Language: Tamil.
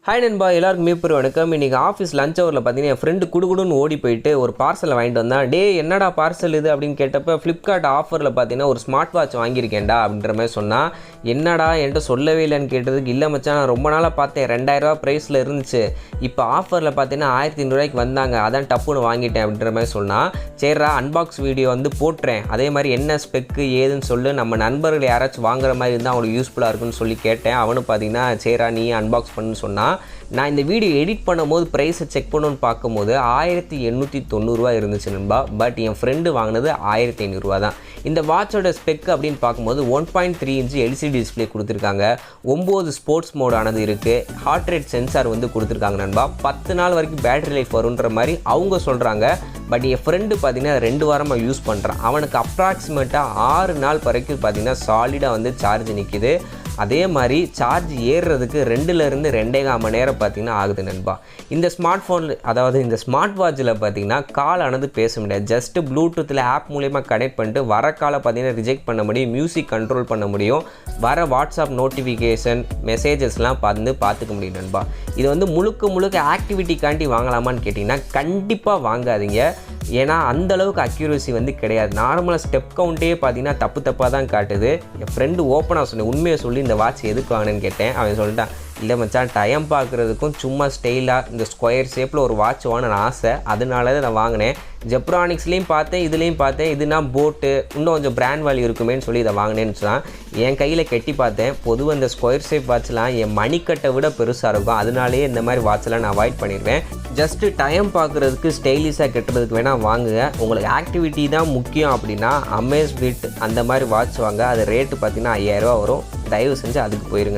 ஹாய் நண்பா, எல்லாருக்கும் மீப்பர் வணக்கம். இன்றைக்கி ஆஃபீஸ் லஞ்ச் ஹவரில் பார்த்தீங்கன்னா என் ஃப்ரெண்டு குடுகுடுன்னு ஓடி போயிட்டு ஒரு பார்சலை வாங்கிட்டு வந்தான். டே என்னடா பார்சல் இது அப்படின்னு கேட்டப்போ ஃப்ளிப்கார்ட் ஆஃபரில் பார்த்தீங்கன்னா ஒரு ஸ்மார்ட் வாட்ச் வாங்கியிருக்கேன்டா அப்படின்ற மாதிரி சொன்னால். என்னடா என்கிட்ட சொல்லவே இல்லைன்னு கேட்டதுக்கு, இல்லை மச்சான் நான் ரொம்ப நாளாக பார்த்தேன், 2000 ப்ரைஸில் இருந்துச்சு, இப்போ ஆஃபரில் பார்த்தீங்கன்னா 1500 வந்தாங்க, அதான் டப்புன்னு வாங்கிட்டேன் அப்படின்ற மாதிரி சொன்னால். சரிடா அன்பாக்ஸ் வீடியோ வந்து போட்டுறேன், அதே மாதிரி என்ன ஸ்பெக்கு ஏதுன்னு சொல்லு, நம்ம நண்பர்கள் யாராச்சும் வாங்குற மாதிரி இருந்தால் அவங்களுக்கு யூஸ்ஃபுல்லாக இருக்குன்னு சொல்லி கேட்டேன். அவனு பார்த்தீங்கன்னா சரிடா நீ அன்பாக்ஸ் பண்ணுன்னு சொன்னால். நான் இந்த வீடியோ எடிட் பண்ணும்போது ப்ரைஸை செக் பண்ணணும்னு பார்க்கும்போது 1890 இருந்துச்சு நண்பா. பட் என் ஃப்ரெண்டு வாங்கினது 1500 தான். இந்த வாட்சோட ஸ்பெக் அப்படின்னு பார்க்கும்போது 1.3 இன்ச் எல்சிடி டிஸ்பிளே கொடுத்துருக்காங்க, 9 ஸ்போர்ட்ஸ் மோடானது இருக்குது, ஹார்ட் ரேட் சென்சார் வந்து கொடுத்துருக்காங்க நண்பா. 10 நாள் வரைக்கும் பேட்டரி லைஃப் வருன்ற மாதிரி அவங்க சொல்கிறாங்க. பட் என் ஃப்ரெண்டு பார்த்தீங்கன்னா 2 வாரமாக யூஸ் பண்ணுறான். அவனுக்கு அப்ராக்சிமேட்டாக 6 நாள் வரைக்கும் பார்த்தீங்கன்னா சாலிடாக வந்து சார்ஜ் நிற்கிது. அதே மாதிரி சார்ஜ் ஏறுறதுக்கு 2லேருந்து 2.25 மணி நேரம் பார்த்திங்கன்னா ஆகுது நண்பா. இந்த ஸ்மார்ட் ஃபோனில், அதாவது இந்த ஸ்மார்ட் வாட்சில் பார்த்திங்கன்னா கால் ஆனது பேச முடியாது. ஜஸ்ட்டு ப்ளூடூத்தில் ஆப் மூலயமா கனெக்ட் பண்ணிட்டு வர காலை பார்த்திங்கன்னா ரிஜெக்ட் பண்ண முடியும், மியூசிக் கண்ட்ரோல் பண்ண முடியும், வர வாட்ஸ்அப் நோட்டிஃபிகேஷன் மெசேஜஸ்லாம் பார்த்துக்க முடியும் நண்பா. இது வந்து முழுக்க ஆக்டிவிட்டிக்காண்டி வாங்கலாமான்னு கேட்டிங்கன்னா கண்டிப்பாக வாங்காதீங்க. ஏன்னா அந்தளவுக்கு அக்யூரசி வந்து கிடையாது. நார்மலாக ஸ்டெப் கவுண்ட்டே பார்த்தீங்கன்னா தப்பாக தான் காட்டுது. என் ஃப்ரெண்டு ஓப்பனாக சொன்னேன், உண்மையை சொல்லி இந்த வாட்ச் எதுக்கு வாங்கினேன்னு கேட்டேன். அவன் சொல்லிட்டான், இல்லை மச்சான் டைம் பார்க்குறதுக்கும் சும்மா ஸ்டைலாக இந்த ஸ்கொயர் ஷேப்பில் ஒரு வாட்ச் வாங்கணும்னு ஆசை, அதனால தான் நான் வாங்கினேன். ஜெப்ரானிக்ஸ்லேயும் பார்த்தேன், இதுலேயும் பார்த்தேன், இதுனா போட்டு இன்னும் கொஞ்சம் பிராண்ட் வேல்யூ இருக்குமேன்னு சொல்லி இதை வாங்கினேன்னு சொன்னால். என் கையில் கட்டி பார்த்தேன், பொதுவாக இந்த ஸ்கொயர் ஷேப் வாட்ச்லாம் என் மணிக்கட்டை விட பெருசாக இருக்கும், அதனாலேயே இந்த மாதிரி வாட்செலாம் நான் அவாய்ட் பண்ணிடுவேன். ஜஸ்ட்டு டைம் பார்க்குறதுக்கு ஸ்டைலிஷாக கட்டுறதுக்கு வேணால் வாங்குங்க. உங்களுக்கு ஆக்டிவிட்டி தான் முக்கியம் அப்படின்னா அமேஸ்பிட் அந்த மாதிரி வாட்ச் வாங்க. அது ரேட்டு பார்த்தீங்கன்னா 5000 வரும். தயவு செஞ்சு அதுக்கு போயிருங்க.